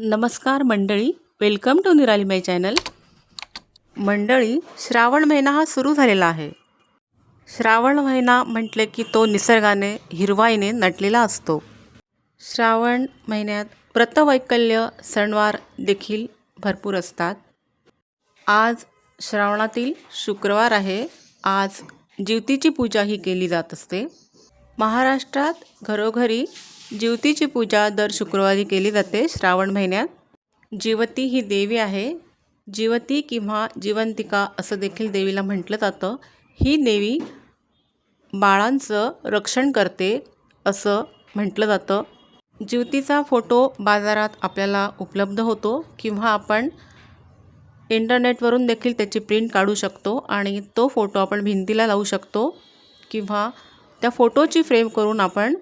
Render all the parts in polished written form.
नमस्कार मंडळी, welcome to निराली माय चॅनल. मंडळी, श्रावण महिना हा सुरू झालेला आहे. श्रावण महिना म्हटले की तो निसर्गाने हिरवाईने नटलेला असतो. श्रावण महिन्यात व्रतवैकल्य सणवार देखील भरपूर असतात. आज श्रावणातील शुक्रवार आहे. आज जिवतीची पूजा ही केली जात असते. महाराष्ट्रात घरोघरी जिवतीची पूजा दर शुक्रवारी केली जाते. श्रावण महिन्यात जिवती ही देवी आहे. जिवती किंवा जिवंतिका असं देखील देवीला म्हटलं जातं. ही देवी बाळांचं रक्षण करते असं म्हटलं जातं. जिवतीचा फोटो बाजारात आपल्याला उपलब्ध होतो किंवा आपण इंटरनेटवरून देखील त्याची प्रिंट काढू शकतो आणि तो फोटो आपण भिंतीला लावू शकतो किंवा त्या फोटोची फ्रेम करून आपण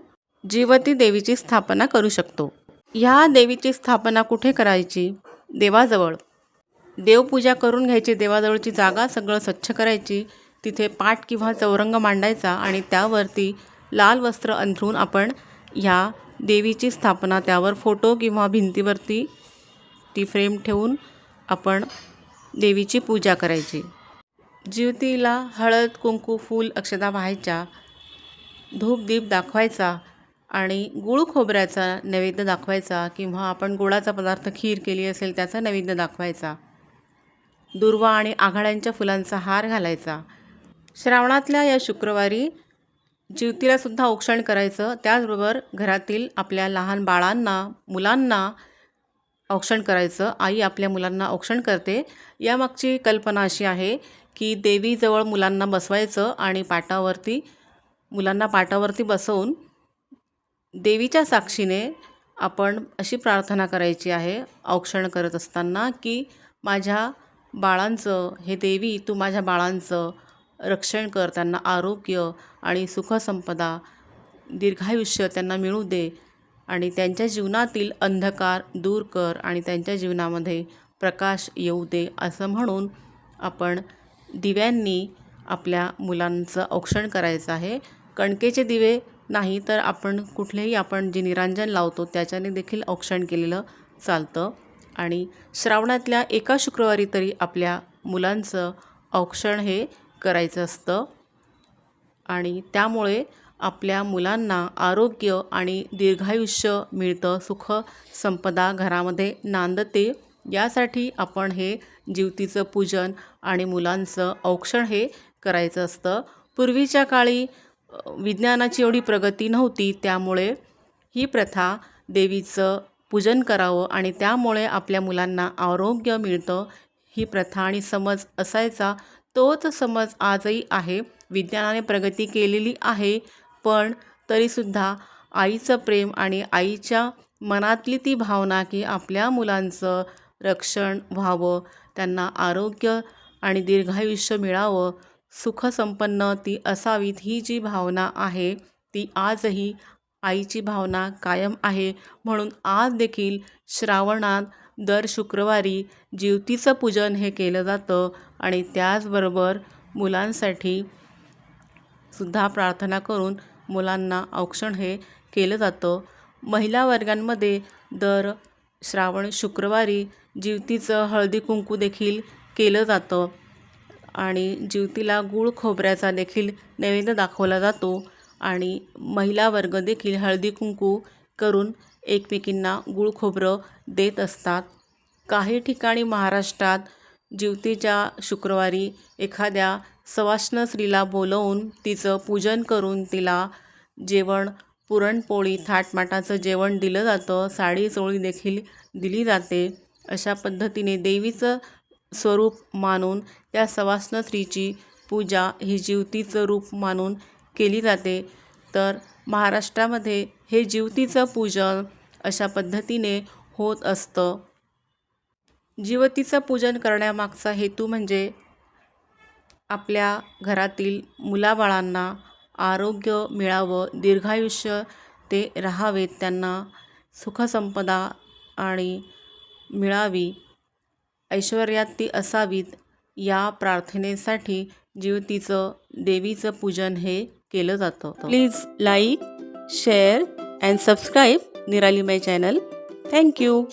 जिवती देवीची स्थापना करू शकतो. ह्या देवीची स्थापना कुठे करायची? देवाजवळ. देवपूजा करून घ्यायची. देवाजवळची जागा सगळं स्वच्छ करायची. तिथे पाट किंवा चौरंग मांडायचा आणि त्यावरती लाल वस्त्र अंथरून आपण ह्या देवीची स्थापना, त्यावर फोटो किंवा भिंतीवरती ती फ्रेम ठेवून आपण देवीची पूजा करायची. जिवतीला हळद, कुंकू, फूल, अक्षता वाहायच्या, धूप दीप दाखवायचा आणि गुळ खोबऱ्याचा नैवेद्य दाखवायचा किंवा आपण गुळाचा पदार्थ खीर केली असेल त्याचा नैवेद्य दाखवायचा. दुर्वा आणि आघाड्यांच्या फुलांचा हार घालायचा. श्रावणातल्या या शुक्रवारी जिवतीलासुद्धा औक्षण करायचं. त्याचबरोबर घरातील आपल्या लहान बाळांना, मुलांना औक्षण करायचं. आई आपल्या मुलांना औक्षण करते. यामागची कल्पना अशी आहे की देवीजवळ मुलांना बसवायचं आणि मुलांना पाटावरती बसवून देवीच्या साक्षीने आपण अशी प्रार्थना करायची आहे औक्षण करत असताना की माझ्या बाळांचं, हे देवी तू माझ्या बाळांचं रक्षण कर, त्यांना आरोग्य आणि सुखसंपदा, दीर्घायुष्य त्यांना मिळू दे आणि त्यांच्या जीवनातील अंधकार दूर कर आणि त्यांच्या जीवनामध्ये प्रकाश येऊ दे असं म्हणून आपण दिव्यांनी आपल्या मुलांचं औक्षण करायचं आहे. कणकेचे दिवे नाही तर आपण जे निरांजन लावतो त्याच्याने देखील औक्षण केलेलं चालतं. आणि श्रावणातल्या एका शुक्रवारी तरी आपल्या मुलांचं औक्षण हे करायचं असतं आणि त्यामुळे आपल्या मुलांना आरोग्य आणि दीर्घायुष्य मिळतं, सुख संपदा घरामध्ये नांदते. यासाठी आपण हे जिवतीचं पूजन आणि मुलांचं औक्षण हे करायचं असतं. पूर्वीच्या काळी विज्ञानाची एवढी प्रगती नव्हती, त्यामुळे ही प्रथा देवीचं पूजन करावं आणि त्यामुळे आपल्या मुलांना आरोग्य मिळतं, ही प्रथा आणि समज असायचा. तोच समज आजही आहे. विज्ञानाने प्रगती केलेली आहे, पण तरीसुद्धा आईचं प्रेम आणि आईच्या मनातली ती भावना की आपल्या मुलांचं रक्षण व्हावं, त्यांना आरोग्य आणि दीर्घायुष्य मिळावं, सुखसंपन्न ती असावीत, ही जी भावना आहे ती आजही आईची भावना कायम आहे. म्हणून आज देखील श्रावणात दर शुक्रवारी जिवतीचं पूजन हे केलं जातं आणि त्याचबरोबर मुलांसाठी सुद्धा प्रार्थना करून मुलांना औक्षण हे केलं जातं. महिला वर्गांमध्ये दर श्रावण शुक्रवारी जिवतीचं हळदी कुंकू देखील केलं जातं आणि जिवतीला गूळ खोबऱ्याचा देखील नैवेद्य दाखवला जातो आणि महिला वर्ग देखील हळदी कुंकू करून एकमेकींना गूळ खोबरं देत असतात. काही ठिकाणी महाराष्ट्रात जिवतीच्या शुक्रवारी एखाद्या सवाष्ण स्त्रीला बोलवून तिचं पूजन करून तिला जेवण, पुरणपोळी, थाटमाटाचं जेवण दिलं जातं. साडी चोळी देखील दिली जाते. अशा पद्धतीने देवीचं स्वरूप मानून त्या सवाष्ण स्त्रीची पूजा ही जिवतीचं रूप मानून केली जाते. तर महाराष्ट्रामध्ये हे जिवतीचं पूजन अशा पद्धतीने होत असतं. जिवतीचं पूजन करण्यामागचा हेतू म्हणजे आपल्या घरातील मुलाबाळांना आरोग्य मिळावं, दीर्घायुष्य ते राहावेत, त्यांना सुखसंपदा आणि मिळावी, ऐश्वर्यात ती असावीत, या प्रार्थनेसाठी जिवतीचं देवीचं पूजन हे केलं जातं. Please like, share and subscribe निराली माय चॅनल. थँक्यू.